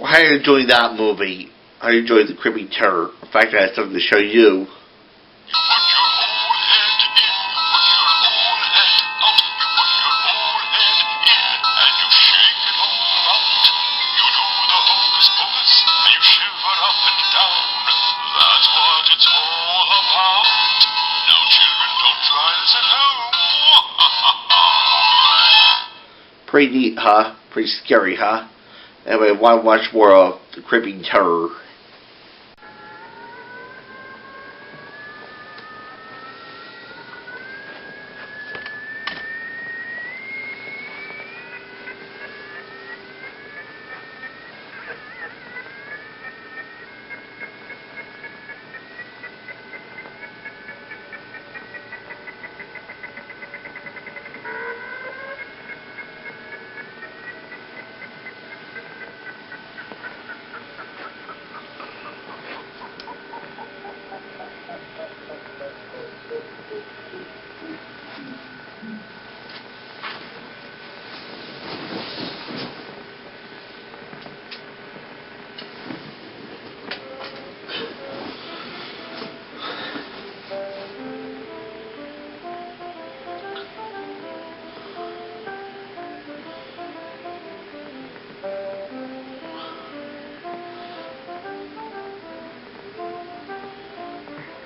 Well, how you enjoying that movie? How you enjoying the Creepy Terror? In fact, I have something to show you. Pretty neat, huh? Pretty scary, huh? Anyway, why watch more of the Creepy Terror?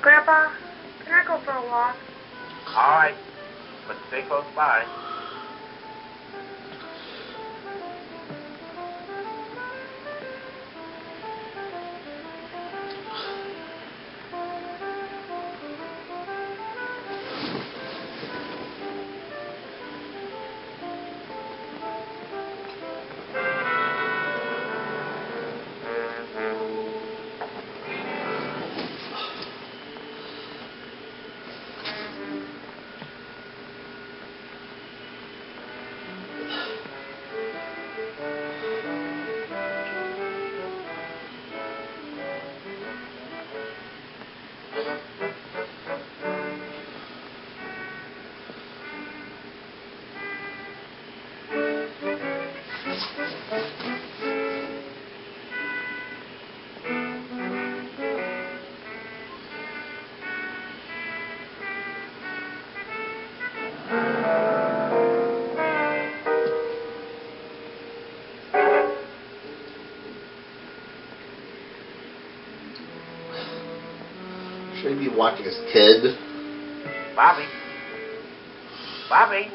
Grandpa, can I go for a walk? Alright, but stay close by. Should he be watching his kid? Bobby? Bobby?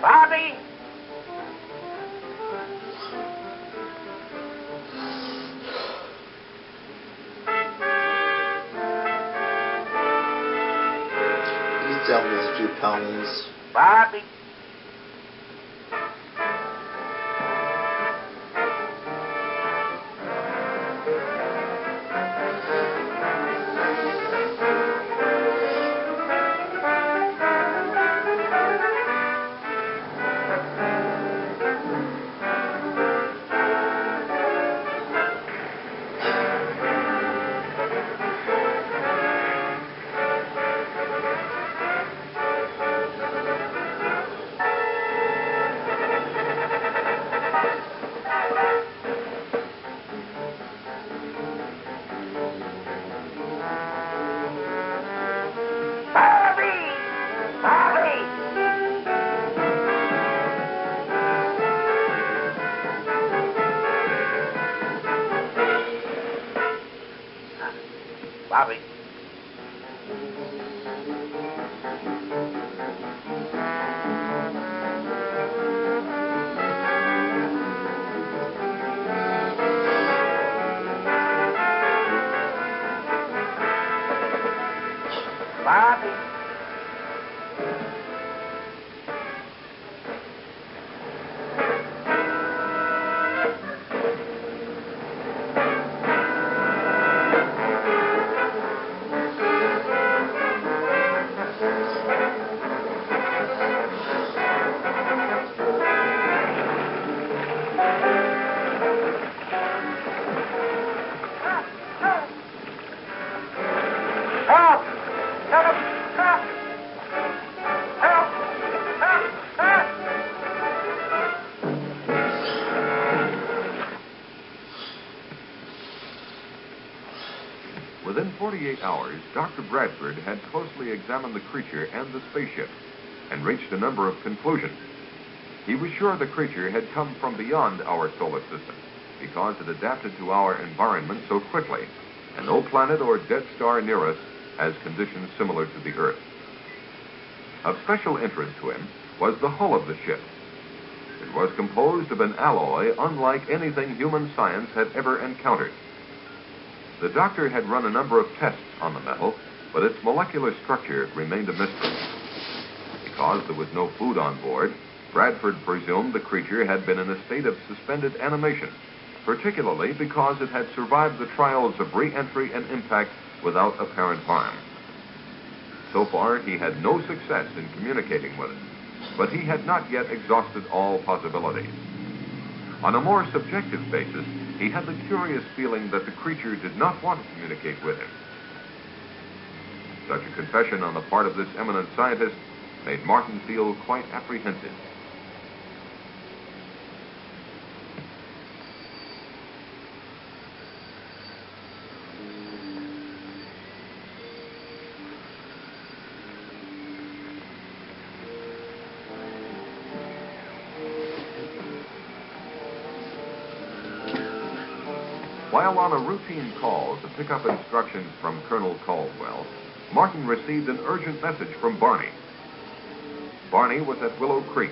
Bobby? He's down with a few pounds. Bobby? Bobby? Bobby. Help! Help! Help! Help! Help! Help! Within 48 hours, Dr. Bradford had closely examined the creature and the spaceship and reached a number of conclusions. He was sure the creature had come from beyond our solar system because it adapted to our environment so quickly, and no planet or dead star near us has conditions similar to the Earth. Of special interest to him was the hull of the ship. It was composed of an alloy unlike anything human science had ever encountered. The doctor had run a number of tests on the metal, but its molecular structure remained a mystery. Because there was no food on board, Bradford presumed the creature had been in a state of suspended animation, particularly because it had survived the trials of re-entry and impact without apparent harm. So far, he had no success in communicating with it, but he had not yet exhausted all possibilities. On a more subjective basis, he had the curious feeling that the creature did not want to communicate with him. Such a confession on the part of this eminent scientist made Martin feel quite apprehensive. While on a routine call to pick up instructions from Colonel Caldwell, Martin received an urgent message from Barney. Barney was at Willow Creek.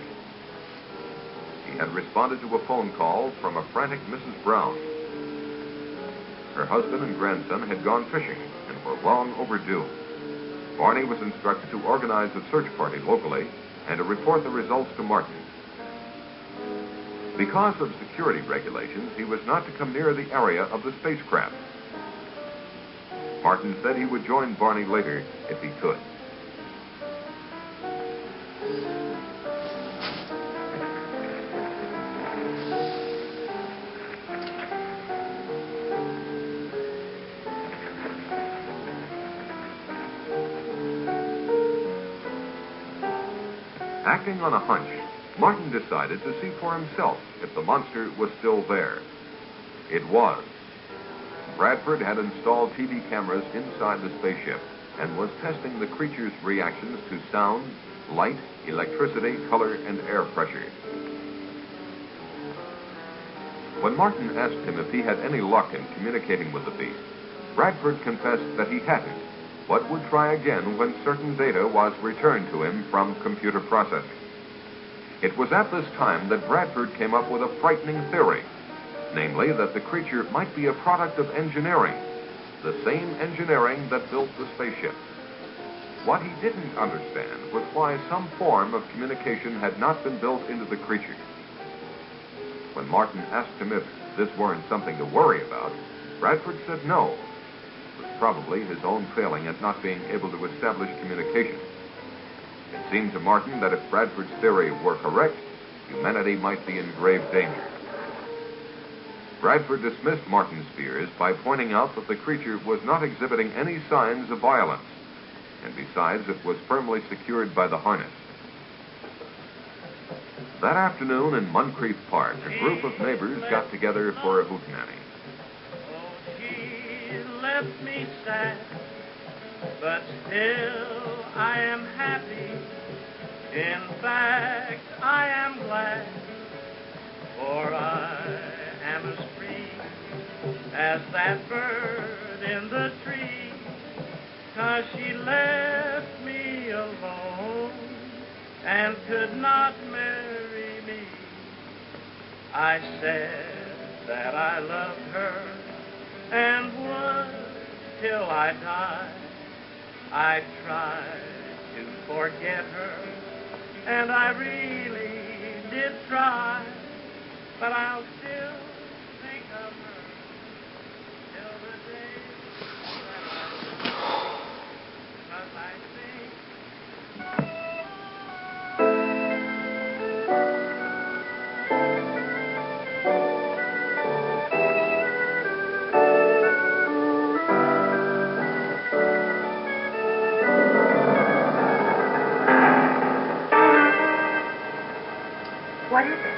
He had responded to a phone call from a frantic Mrs. Brown. Her husband and grandson had gone fishing and were long overdue. Barney was instructed to organize a search party locally and to report the results to Martin. Because of security regulations, he was not to come near the area of the spacecraft. Martin said he would join Barney later if he could. Acting on a hunch, Martin decided to see for himself if the monster was still there. It was. Bradford had installed TV cameras inside the spaceship and was testing the creature's reactions to sound, light, electricity, color, and air pressure. When Martin asked him if he had any luck in communicating with the beast, Bradford confessed that he hadn't, but would try again when certain data was returned to him from computer processing. It was at this time that Bradford came up with a frightening theory, namely that the creature might be a product of engineering, the same engineering that built the spaceship. What he didn't understand was why some form of communication had not been built into the creature. When Martin asked him if this weren't something to worry about, Bradford said no. It was probably his own failing at not being able to establish communication. It seemed to Martin that if Bradford's theory were correct, humanity might be in grave danger. Bradford dismissed Martin's fears by pointing out that the creature was not exhibiting any signs of violence, and besides, it was firmly secured by the harness. That afternoon in Moncrief Park, a group of neighbors got together for a hootenanny. Oh, she left me sad, but still I am happy. In fact, I am glad, for I am as free as that bird in the tree, 'cause she left me alone and could not marry me. I said that I loved her and would till I died, I tried to forget her, and I really did try, but I'll still think of her till the day that I die, 'cause I think What is it?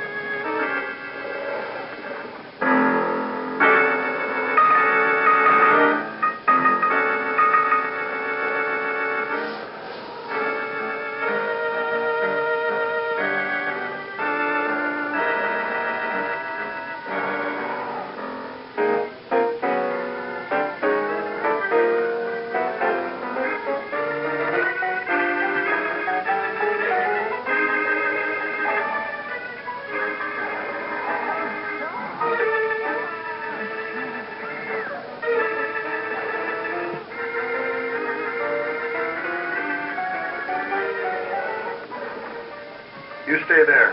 You stay there.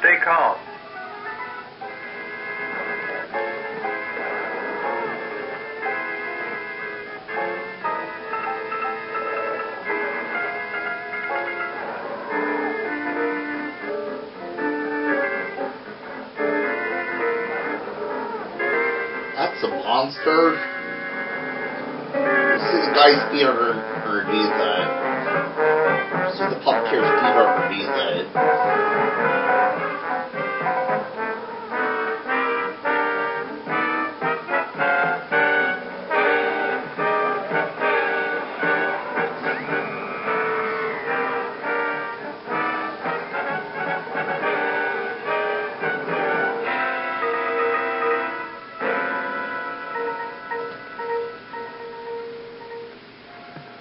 Stay calm. That's a monster. You see the guy's feet underneath that. You see the puppeteer's feet underneath it.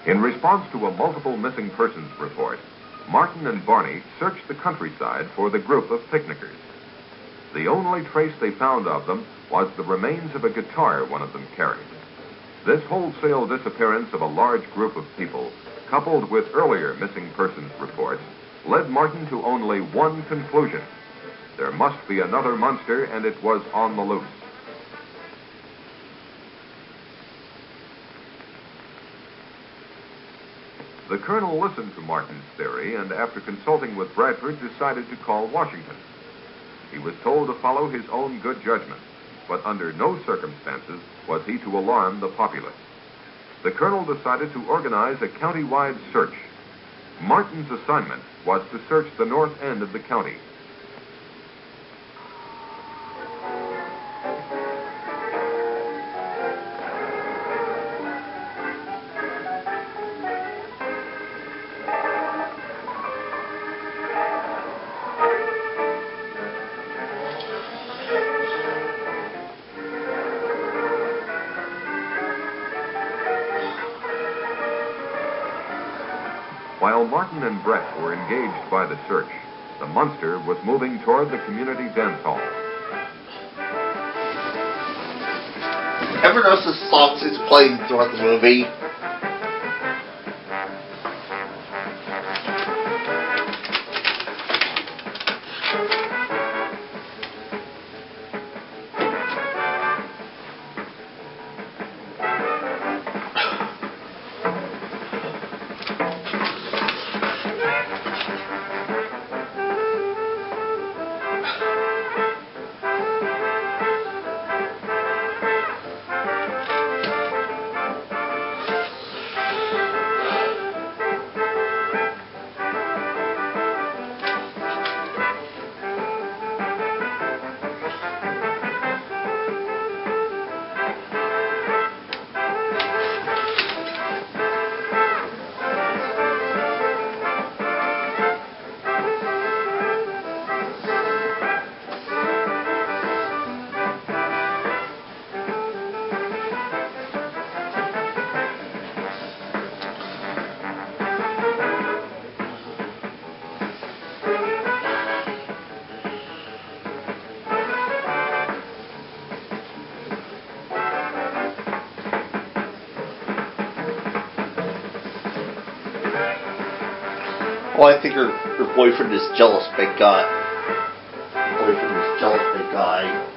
In response to a multiple missing persons report, Martin and Barney searched the countryside for the group of picnickers. The only trace they found of them was the remains of a guitar one of them carried. This wholesale disappearance of a large group of people, coupled with earlier missing persons reports, led Martin to only one conclusion. There must be another monster, and it was on the loose. The colonel listened to Martin's theory, and after consulting with Bradford, decided to call Washington. He was told to follow his own good judgment, but under no circumstances was he to alarm the populace. The colonel decided to organize a county-wide search. Martin's assignment was to search the north end of the county. While Martin and Brett were engaged by the search, the monster was moving toward the community dance hall. Ever notice the songs he's playing throughout the movie? Well, I think her boyfriend is jealous, big guy. Her boyfriend is jealous, big guy.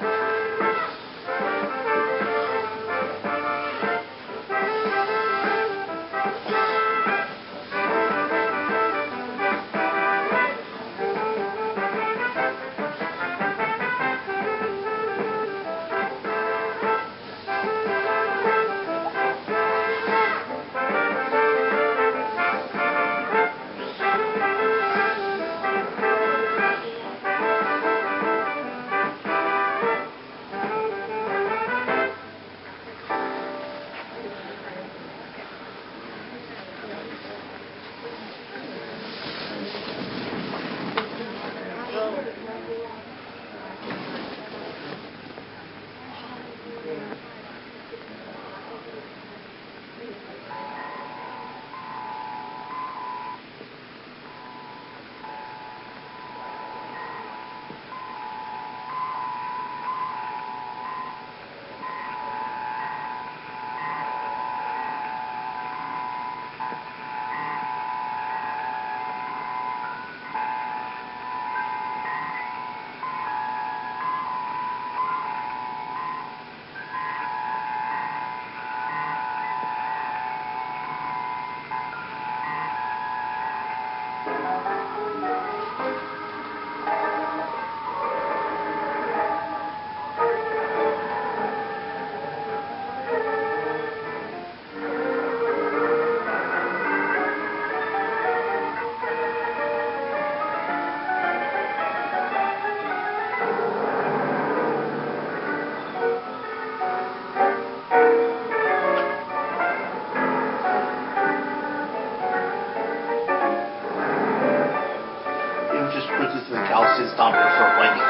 Princess and the calcium stopper for when to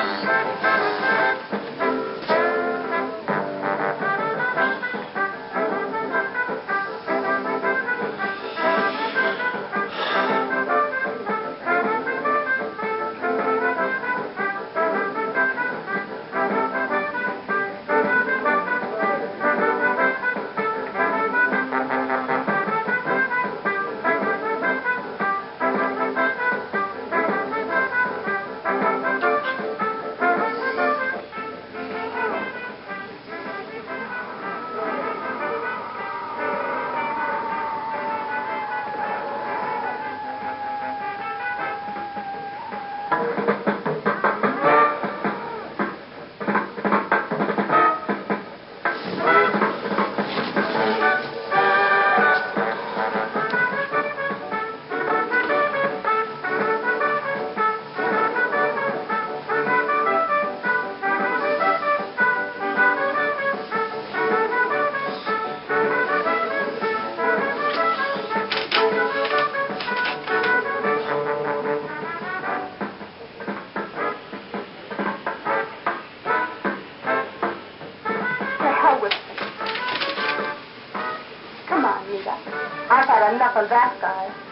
I've had enough of that guy.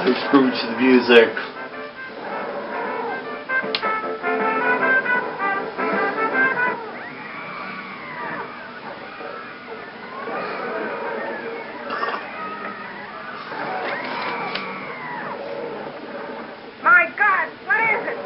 Scrooge the music. My God, what is it?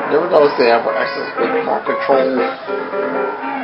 Never noticed they have access with car control.